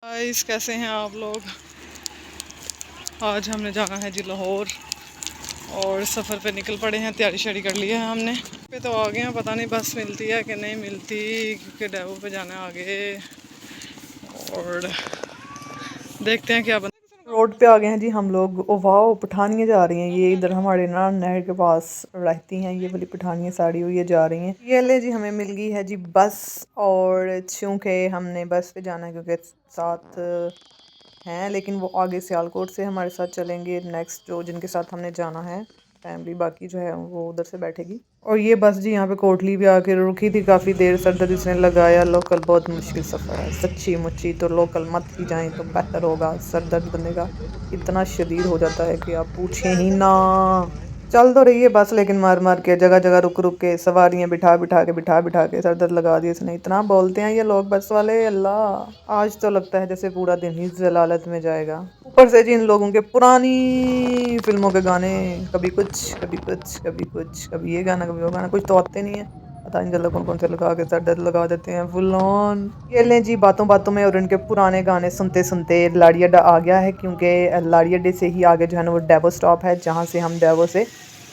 Guys कैसे हैं आप लोग। आज हमने जाना है जी लाहौर और सफ़र पे निकल पड़े हैं। तैयारी शारी कर ली है हमने। पे तो आ गए हैं, पता नहीं बस मिलती है कि नहीं मिलती क्योंकि डेपो पे जाना है आगे। और देखते हैं क्या बन। रोड पे आ गए हैं जी हम लोग। ओ वाह, पठानियाँ जा रही हैं। ये इधर हमारे ना नहर के पास रहती हैं। ये वाली पठानियाँ साड़ी हुई है जा रही हैं। ये ले जी हमें मिल गई है जी बस। और चूँकि हमने बस पे जाना है क्योंकि साथ हैं, लेकिन वो आगे सियालकोट से हमारे साथ चलेंगे। नेक्स्ट जो जिनके साथ हमने जाना है फैमिली, बाकी जो है वो उधर से बैठेगी। और ये बस जी यहाँ पे कोटली भी आके रुकी थी काफ़ी देर। सरदर्द इसने लगाया। लोकल बहुत मुश्किल सफ़र है सच्ची मुच्ची, तो लोकल मत ही जाएं तो बेहतर होगा। सरदर्द बंदे का इतना शदीद हो जाता है कि आप पूछें ही ना। चल तो रही है बस, लेकिन मार मार के जगह जगह रुक रुक के सवारियां बिठा के सर दर्द लगा दिए इसने। इतना बोलते हैं ये लोग बस वाले। अल्लाह, आज तो लगता है जैसे पूरा दिन ही जलालत में जाएगा। ऊपर से जी इन लोगों के पुरानी फिल्मों के गाने, कभी कुछ कभी कुछ कभी कुछ, कभी ये गाना कभी वो गाना, कुछ तो आते नहीं है। पता नहीं चलता कौन कौन से लगा के सर दर्द लगा देते हैं फुल ऑन। ये लें जी बातों बातों में और इनके पुराने गाने सुनते सुनते लाड़ी अड्डा आ गया है। क्योंकि लाड़ी अड्डे से ही आगे जो है ना वो डेवो स्टॉप है, जहाँ से हम डेवो से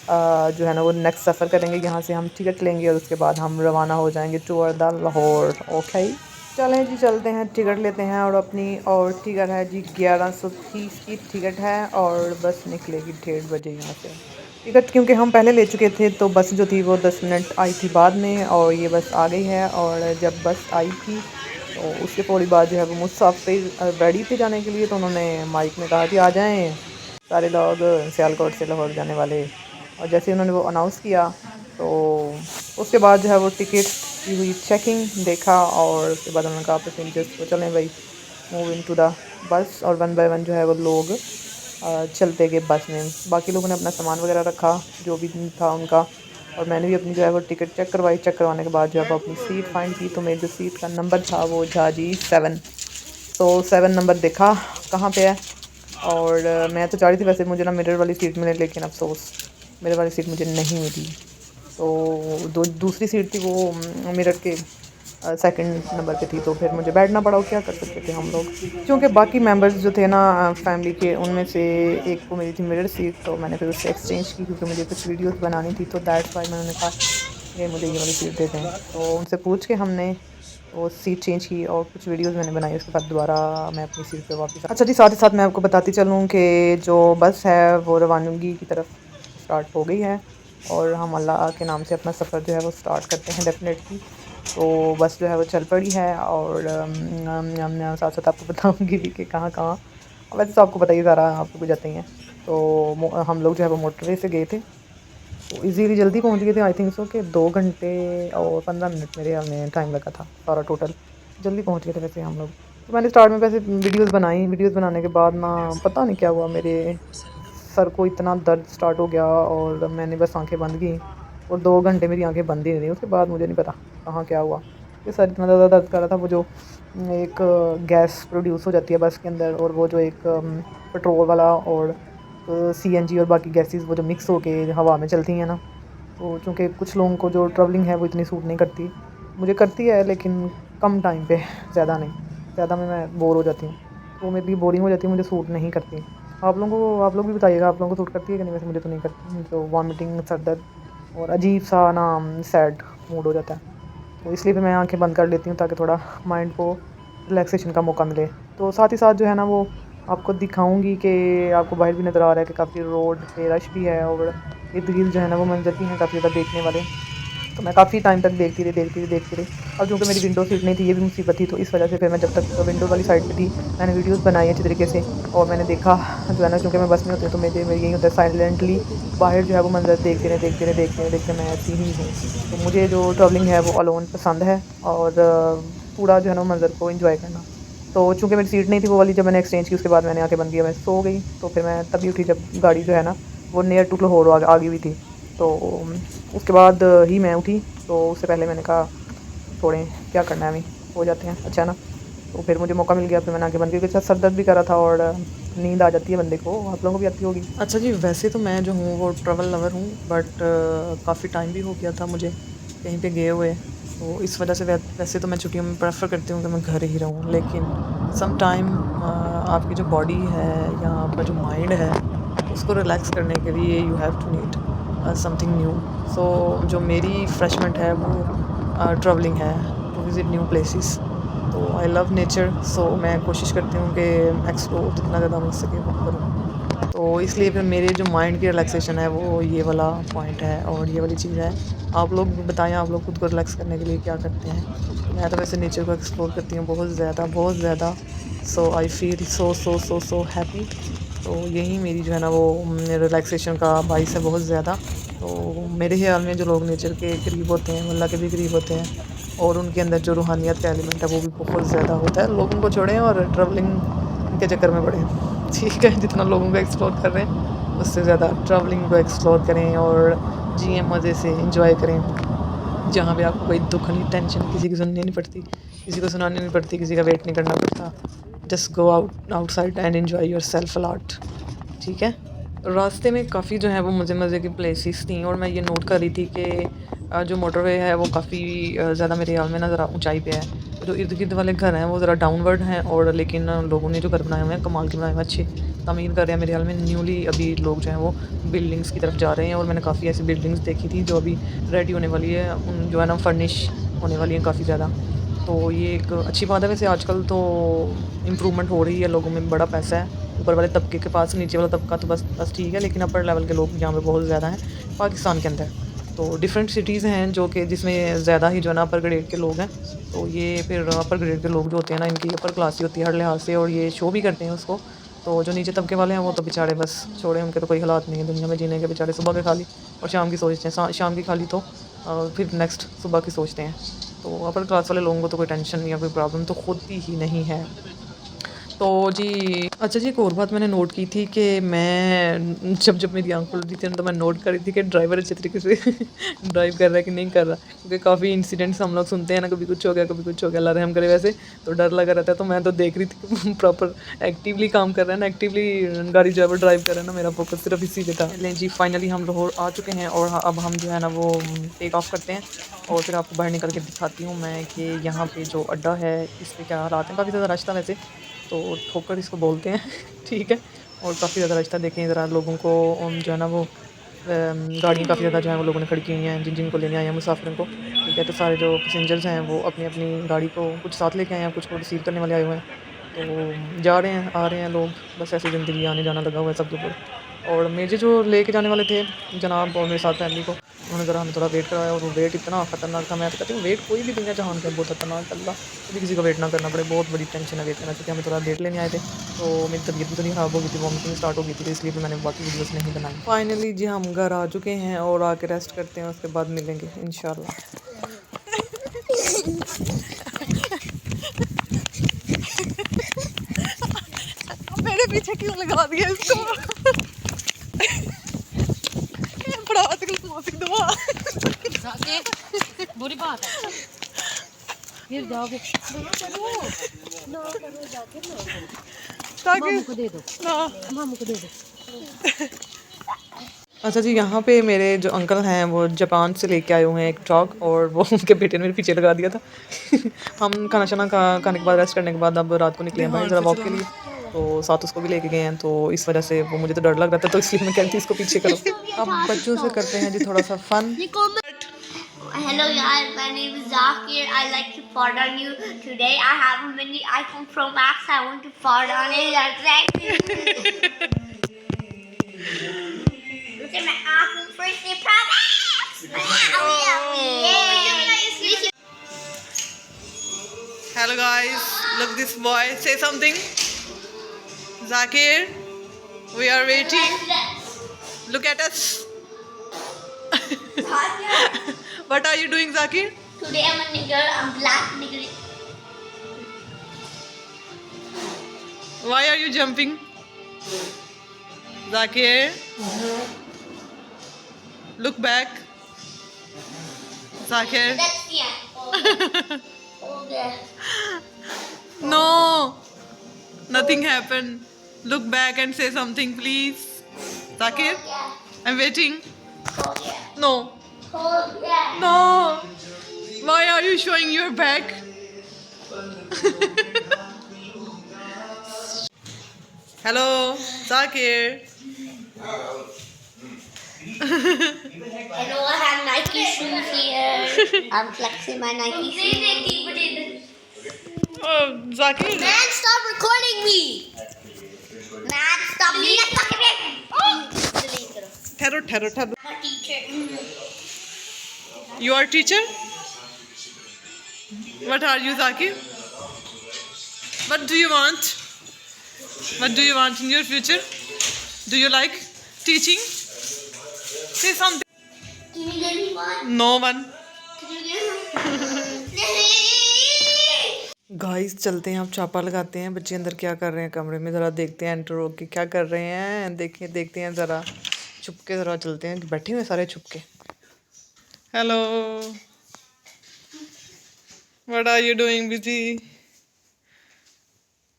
जो है ना वो नेक्स्ट सफ़र करेंगे। यहाँ से हम टिकट लेंगे और उसके बाद हम रवाना हो जाएंगे टूअर द लाहौर। ओके चलें जी, चलते हैं टिकट लेते हैं। और अपनी और टिकट है जी 1130 की टिकट है और बस निकलेगी 1:30 बजे यहाँ से। टिकट क्योंकि हम पहले ले चुके थे तो बस जो थी वो 10 मिनट आई थी बाद में, और ये बस आ गई है। और जब बस आई थी तो उसके थोड़ी बाद जो है वो मुसाफिर रेडी थे जाने के लिए, तो उन्होंने माइक में कहा कि आ जाएं सारे लोग सियालकोट से लाहौर जाने वाले। और जैसे उन्होंने वो अनाउंस किया तो उसके बाद जो है वो टिकट की हुई चेकिंग देखा, और उसके बाद उन्होंने कहा पैसेंजर्स को चलें भाई move in to the bus. और 1 बाय 1 जो है वो लोग चलते गए बस में। बाकी लोगों ने अपना सामान वगैरह रखा जो भी था उनका, और मैंने भी अपनी जो है वो टिकट चेक करवाई। चेक करवाने के बाद जो है वो अपनी सीट फाइंड की, तो मेरी जो सीट का नंबर था वो था जी 7। तो 7 नंबर देखा कहाँ पे है। और मैं तो चाह रही थी वैसे मुझे ना मिरर वाली सीट मिले, लेकिन अफसोस मिरर वाली सीट मुझे नहीं मिली। तो दूसरी सीट थी वो मिरर के सेकंड नंबर पे थी, तो फिर मुझे बैठना पड़ा। क्या कर सकते थे हम लोग, क्योंकि बाकी मेंबर्स जो थे ना फैमिली के, उनमें से एक को मिली थी मिरर सीट, तो मैंने फिर उससे एक्सचेंज की क्योंकि मुझे कुछ वीडियोस बनानी थी। तो दैट्स वाई मैंने कहा ये मुझे ये वाली सीट दे दें। तो उनसे पूछ के हमने वो सीट चेंज की और कुछ वीडियोस मैंने बनाई। उसके बाद दोबारा मैं अपनी सीट पे वापस अच्छा जी, साथ ही साथ मैं आपको बताती चलूँ कि जो बस है वो रवानगी की तरफ स्टार्ट हो गई है, और हम अल्लाह के नाम से अपना सफ़र जो है वो स्टार्ट करते हैं डेफिनेटली। तो बस जो है वो चल पड़ी है। और हम साथ साथ आपको बताऊंगी भी कि कहाँ कहाँ, वैसे तो आपको पता ही सारा, आप लोग जाते ही हैं। तो हम लोग जो है वो मोटरवे से गए थे, तो इजीली जल्दी पहुंच गए थे। आई थिंक सो कि 2 घंटे और 15 मिनट मेरे ख्याल में टाइम लगा था सारा टोटल। जल्दी पहुंच गए थे वैसे हम लोग। तो मैंने स्टार्ट में वैसे वीडियोस बनाई। वीडियोस बनाने के बाद ना पता नहीं क्या हुआ, मेरे सर को इतना दर्द स्टार्ट हो गया और मैंने बस आंखें बंद की, और 2 घंटे मेरी आंखें बंद ही नहीं रही। उसके बाद मुझे नहीं पता कहाँ क्या हुआ, ये सर इतना ज़्यादा दर्द कर रहा था। वो जो एक गैस प्रोड्यूस हो जाती है बस के अंदर, और वो जो एक पेट्रोल वाला और सीएनजी और बाकी गैसेस वो जो मिक्स होके हवा में चलती हैं ना, तो चूँकि कुछ लोगों को जो ट्रैवलिंग है वो इतनी सूट नहीं करती। मुझे करती है लेकिन कम टाइम पे, ज़्यादा नहीं। ज़्यादा में मैं बोर हो जाती हूँ, तो वो मेरे लिए बोरिंग हो जाती है, मुझे सूट नहीं करती। आप लोग भी बताइएगा आप लोगों को सूट करती है कि नहीं। वैसे मुझे तो नहीं करती, तो वॉमिटिंग, सर दर्द और अजीब सा ना सैड मूड हो जाता है। तो इसलिए फिर मैं आंखें बंद कर लेती हूँ ताकि थोड़ा माइंड को रिलैक्सेशन का मौका मिले। तो साथ ही साथ जो है ना वो आपको दिखाऊंगी कि आपको बाहर भी नज़र आ रहा है कि काफ़ी रोड पे रश भी है, और इर्द गिर्द जो है ना वो मंजर भी हैं काफ़ी ज़्यादा देखने वाले। तो मैं काफ़ी टाइम तक देखती रही। और क्योंकि मेरी विंडो सीट नहीं थी, ये भी मुसीबत थी, तो इस वजह से फिर मैं जब तक विंडो वाली साइड पे थी मैंने वीडियोस बनाई अच्छी तरीके से। और मैंने देखा जो है ना, क्योंकि मैं बस में होती हूँ तो मेरी यही होता है साइलेंटली बाहर जो है वो मंजर देखते रहे। मैं ऐसी ही हूँ। तो मुझे जो ट्रैवलिंग है वो अलोन पसंद है, और पूरा जो है ना मंजर को इंजॉय करना। तो चूँकि मेरी सीट नहीं थी वो वाली, जब मैंने एक्सचेंज की उसके बाद मैंने आंखें बंद किया, मैं सो गई। तो फिर मैं तभी उठी जब गाड़ी जो है ना वो नियर टू लाहौर आ गई हुई थी। तो उसके बाद ही मैं उठी। तो उससे पहले मैंने कहा छोड़ें, क्या करना है, अभी हो जाते हैं अच्छा ना। तो फिर मुझे मौका मिल गया, फिर मैंने आगे बंद की, क्योंकि सर दर्द भी कर रहा था और नींद आ जाती है बंदे को। आप लोगों को भी आती होगी। अच्छा जी, वैसे तो मैं जो हूँ वो ट्रैवल लवर हूँ, बट काफ़ी टाइम भी हो गया था मुझे कहीं पे गए हुए। तो इस वजह से वैसे तो मैं छुट्टियों में प्रेफर करती हूँ कि मैं घर ही रहूँ, लेकिन सम टाइम आपकी जो बॉडी है या आपका जो माइंड है उसको रिलैक्स करने के लिए you have to need something new. So जो मेरी फ्रेशमेंट है वो ट्रैवलिंग है, टू विज़िट न्यू प्लेसेस। तो आई लव नेचर, सो मैं कोशिश करती हूँ कि एक्सप्लोर जितना ज़्यादा हो सके वो करूँ। तो इसलिए फिर मेरे जो माइंड की रिलैक्सेशन है वो ये वाला पॉइंट है और ये वाली चीज़ है। आप लोग बताएं, आप लोग खुद को रिलैक्स करने के लिए क्या करते हैं? तो मैं तो वैसे नेचर को एक्सप्लोर करती हूँ बहुत ज़्यादा, बहुत ज़्यादा। So I feel so so so so happy. तो यही मेरी जो है ना वो रिलैक्सेशन का बाइस है बहुत ज़्यादा। तो मेरे ख्याल में जो लोग नेचर के करीब होते हैं वो अल्लाह के भी करीब होते हैं, और उनके अंदर जो रूहानियत का एलिमेंट है वो भी बहुत ज़्यादा होता है। लोगों को छोड़ें और ट्रैवलिंग के चक्कर में पड़ें। ठीक है, जितना लोगों को एक्सप्लोर कर रहे हैं उससे ज़्यादा ट्रैवलिंग को एक्सप्लोर करें और जिए मज़े से एंजॉय करें, जहाँ पे आपको कोई दुख नहीं, टेंशन किसी की सुननी नहीं पड़ती, किसी को सुनानी नहीं पड़ती, किसी का वेट नहीं करना पड़ता। Just go outside and enjoy yourself a lot. ठीक है। रास्ते में काफ़ी जो है वो मज़े-मज़े की प्लेसेस थी, और मैं ये नोट कर रही थी कि जो मोटरवे है वो काफ़ी ज़्यादा मेरे ख्याल में ना ज़रा ऊंचाई पे है। जो इर्द-गिर्द वाले घर हैं वो ज़रा डाउनवर्ड हैं, और लेकिन लोगों ने जो घर बनाए हुए हैं कमाल के बनाए हुए हैं, अच्छे तामीर कर रहे हैं। मेरे ख्याल में न्यूली अभी लोग जो हैं वो बिल्डिंग्स की तरफ जा रहे हैं, और मैंने काफ़ी ऐसी बिल्डिंग्स देखी थी जो अभी रेडी होने वाली है, उन जो है ना फर्निश होने वाली हैं काफ़ी ज़्यादा। तो ये एक अच्छी बात है। वैसे आजकल तो इम्प्रूवमेंट हो रही है, लोगों में बड़ा पैसा है, ऊपर वाले तबके के पास, नीचे वाला तबका तो बस ठीक है, लेकिन अपर लेवल के लोग यहाँ पे बहुत ज़्यादा हैं पाकिस्तान के अंदर। तो डिफरेंट सिटीज़ हैं जो कि जिसमें ज़्यादा ही जो है ना अपर ग्रेड के लोग हैं। तो ये फिर अपर ग्रेड के लोग जो होते हैं ना, इनकी अपर क्लास ही होती है हर लिहाज से, और ये शो भी करते हैं उसको। तो जो नीचे तबके वाले हैं वो तो बेचारे बस छोड़े, उनके तो कोई हालात नहीं है दुनिया में जीने के, बेचारे सुबह के खाली और शाम की सोचते हैं, शाम की खाली तो फिर नेक्स्ट सुबह की सोचते हैं। तो अपर क्लास वाले लोगों को तो कोई टेंशन या कोई प्रॉब्लम तो होती ही नहीं है। तो जी, अच्छा जी, एक और बात मैंने नोट की थी कि मैं जब मेरी आँख खुल रही थी ना, तो मैं नोट कर रही थी कि ड्राइवर अच्छे तरीके से ड्राइव कर रहा है कि नहीं कर रहा, क्योंकि काफ़ी इंसिडेंट्स हम लोग सुनते हैं ना, कभी कुछ हो गया, कभी कुछ हो गया, अल्लाह रहम करे वैसे। तो डर लगा रहता है, तो मैं तो देख रही थी कि प्रॉपर एक्टिवली काम कर रहा है ना, एक्टिवली गाड़ी ड्राइव कर रहा है ना, मेरा फोकस सिर्फ इसी पे था। लें जी, फाइनली हम लाहौर आ चुके हैं, और अब हम जो है ना वो टेक ऑफ करते हैं, और फिर आपको बाहर निकल के दिखाती हूँ मैं कि यहाँ पे जो अड्डा है इस पे क्या हालात हैं। काफ़ी ज़्यादा रश था वैसे, तो ठोकर इसको बोलते हैं ठीक है। और काफ़ी ज़्यादा रास्ता देखें ज़रा, लोगों को जो है ना वो गाड़ियाँ काफ़ी ज़्यादा जो है वो लोगों ने खड़ी की हुई हैं, जिनको लेने आए हैं मुसाफिरों को। ठीक है, तो सारे जो पैसेंजर्स हैं वो अपनी अपनी गाड़ी को कुछ साथ लेके आए हैं, कुछ को रिसीव करने वाले आए हुए हैं। तो जा रहे हैं, आ रहे हैं लोग, बस ऐसी ज़िंदगी, आने जाना लगा हुआ है सबके ऊपर। और मेरे जो लेके जाने वाले थे जनाब और मेरे साथ फैमिली को, उन्होंने ज़रा हमें थोड़ा वेट कराया, और वो वेट इतना ख़तरनाक था। मैं तो कहती हूँ वेट कोई भी दुनिया जहान का बहुत खतरनाक, अल्लाह कभी किसी को वेट ना करना पड़े, बहुत बड़ी टेंशन है वेट करना, क्योंकि हमें थोड़ा वेट लेने आए थे। तो मेरी तबीयत भी थोड़ी ख़राब हो गई थी, वॉमिटिंग स्टार्ट हो गई थी, तो इसलिए भी मैंने बाकी वीडियोस नहीं बनाई। फाइनली जी हम घर आ चुके हैं, और आके रेस्ट करते हैं, उसके बाद मिलेंगे इंशाल्लाह। मेरे पीछे क्यों लगा दिया इसको? बड़ा आजकल मौसी दुआ बुरी बात है, फिर जाओगे ना करो जाके मामू को दे दो, मामू को दे दो। अच्छा जी, यहाँ पे मेरे जो अंकल हैं वो जापान से लेके आए हुए हैं एक डॉग, और वो उनके बेटे ने मेरे पीछे लगा दिया था हम खाना शाना खाने के बाद, रेस्ट करने के बाद अब रात को निकले हैं भाई ज़रा वॉक के लिए, तो साथ उसको भी लेके गए हैं। तो इस वजह से वो, मुझे तो डर लग रहा था, तो इसलिए मैं कहती इसको पीछे करो। अब बच्चों से करते हैं जी थोड़ा सा fun. Hello guys, my name is Zakir. I like to fart on you. Today I have a mini iPhone Pro Max. I want to fart on it. Look at my iPhone 14 Pro Max. Hello guys, look this boy. Say something. Zakir, we are waiting. Look at us. What are you doing, Zakir? Today I'm a nigger. I'm black nigger. Why are you jumping? Zakir, look back. Zakir. That's the end. Okay. No, nothing happened. Look back and say something, please. Zakir, Yeah. I'm waiting. Oh yeah. No, Oh yeah. no. Why are you showing your back? Hello, Zakir. Hello, I have Nike shoes here. I'm flexing my Nike shoes. Zakir. Man, stop recording me. Man, stop me. Thero. My teacher. You are teacher? What are you, Zakir? What do you want? What do you want in your future? Do you like teaching? Say something. Can you give me one? No one. Can you give me? Guys चलते हैं, अब छापा लगाते हैं बच्चे अंदर क्या कर रहे हैं कमरे में, ज़रा देखते हैं एंटर होके क्या कर रहे हैं। देखते हैं ज़रा छुपके, ज़रा चलते हैं, बैठे हुए सारे छुपके। Hello. What are you doing, busy?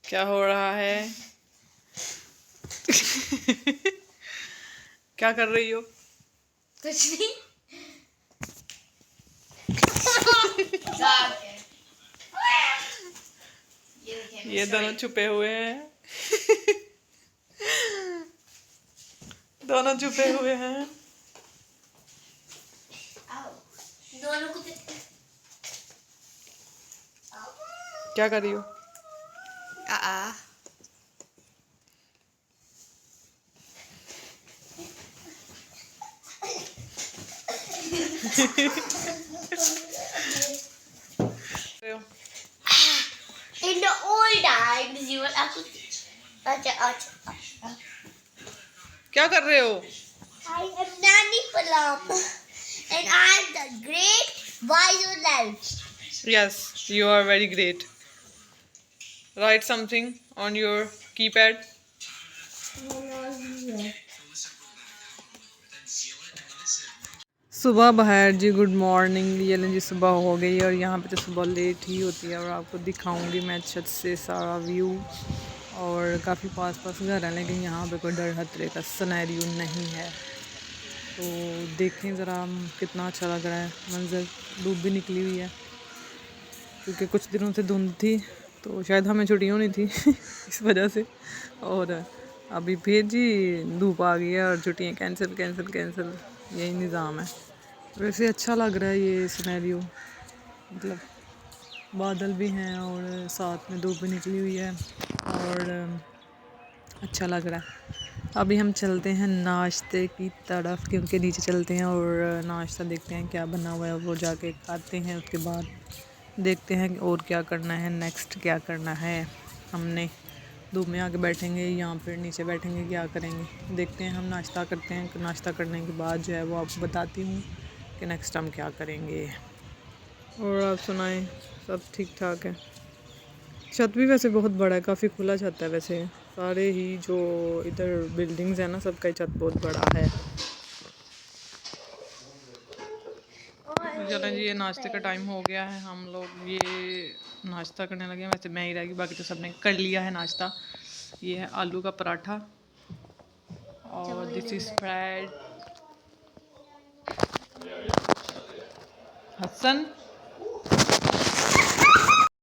क्या हो रहा है? क्या कर रही हो? कुछ नहीं। ये दोनों छुपे हुए हैं। दोनों छुपे हुए हैं। दोनों को क्या कर रही हो? In the old times, you were क्या कर रहे हो? I am Nani Palam, and I am the great wise life. Yes, you are very great. Write something on your keypad. सुबह बहर जी, गुड मॉर्निंग। ये लें जी, सुबह हो गई और यहाँ पे तो सुबह लेट ही होती है और आपको दिखाऊंगी मैं छत से सारा व्यू। और काफ़ी पास घर हैं, लेकिन यहाँ पे कोई डर खतरे का सिनेरियो नहीं है। तो देखें ज़रा कितना अच्छा लग रहा है मंज़र। धूप भी निकली हुई है क्योंकि कुछ दिनों से धुंध थी, तो शायद हमें छुट्टी होनी थी इस वजह से। और अभी फिर जी धूप आ गई है और छुट्टियाँ कैंसिल। यही निज़ाम है। वैसे अच्छा लग रहा है ये सिनेरियो, मतलब बादल भी हैं और साथ में धूप भी निकली हुई है और अच्छा लग रहा है। अभी हम चलते हैं नाश्ते की तरफ, क्योंकि नीचे चलते हैं और नाश्ता देखते हैं क्या बना हुआ है, वो जाके खाते हैं। उसके बाद देखते हैं और क्या करना है, नेक्स्ट क्या करना है। हमने धूप में आके बैठेंगे या फिर नीचे बैठेंगे, क्या करेंगे देखते हैं। हम नाश्ता करते हैं, नाश्ता करने के बाद जो है वो आपको बताती हूँ कि नेक्स्ट हम क्या करेंगे। और आप सुनाएं, सब ठीक ठाक है। छत भी वैसे बहुत बड़ा है, काफ़ी खुला छत है वैसे। सारे ही जो इधर बिल्डिंग्स हैं ना, सबका ही छत बहुत बड़ा है। चलें जी, ये नाश्ते का टाइम हो गया है, हम लोग ये नाश्ता करने लगे हैं। वैसे मैं ही रहेगी, बाकी तो सबने कर लिया है नाश्ता। ये है आलू का पराठा और दिस इज ब्रेड। हसन